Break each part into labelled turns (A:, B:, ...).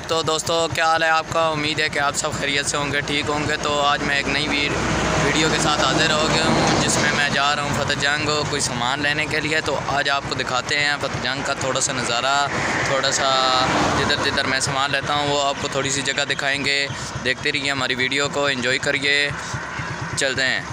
A: तो दोस्तों क्या हाल है आपका। उम्मीद है कि आप सब खैरियत से होंगे, ठीक होंगे। तो आज मैं एक नई वीडियो के साथ हाजिर हो गया हूँ, जिसमें मैं जा रहा हूँ फतेह जंग कोई सामान लेने के लिए। तो आज आपको दिखाते हैं फतेह जंग का थोड़ा सा नज़ारा, थोड़ा सा जिधर जिधर मैं सामान लेता हूँ वो आपको थोड़ी सी जगह दिखाएँगे। देखते रहिए हमारी वीडियो को, एंजॉय करिए। चलते हैं।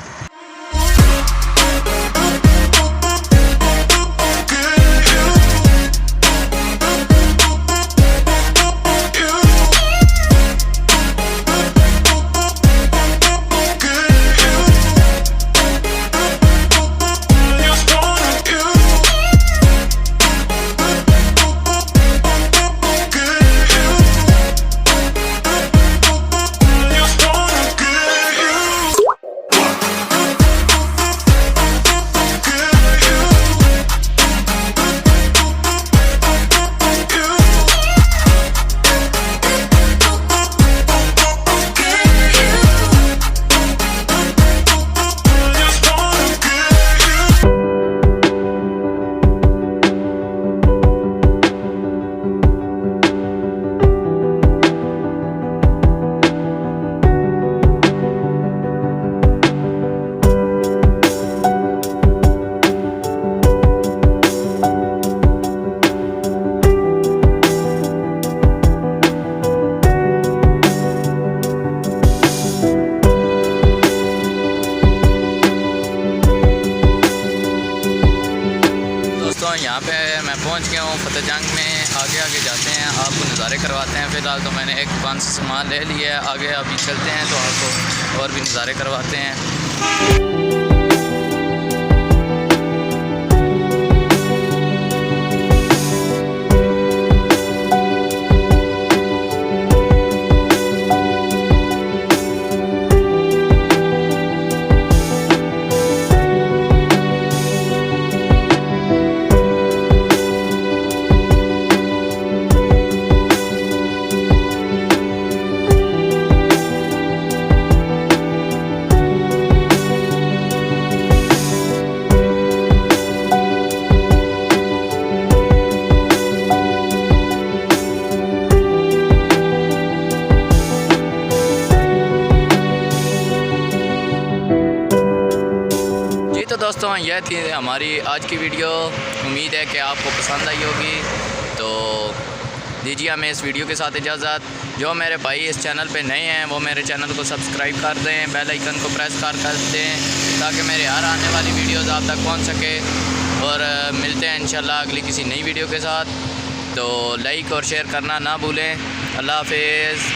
A: यहाँ पे मैं पहुँच गया हूँ फतेह जंग में। आगे आगे जाते हैं, आपको नज़ारे करवाते हैं। फ़िलहाल तो मैंने एक दुकान से सामान ले लिया है, आगे अभी चलते हैं तो आपको और भी नज़ारे करवाते हैं। तो दोस्तों यह थी हमारी आज की वीडियो। उम्मीद है कि आपको पसंद आई होगी। तो दीजिए हमें इस वीडियो के साथ इजाज़त। जो मेरे भाई इस चैनल पे नए हैं वो मेरे चैनल को सब्सक्राइब कर दें, बेल आइकन को प्रेस कर दें ताकि मेरे हर आने वाली वीडियोस आप तक पहुंच सके। और मिलते हैं इंशाल्लाह अगली किसी नई वीडियो के साथ। तो लाइक और शेयर करना ना भूलें। अल्लाह हाफिज़।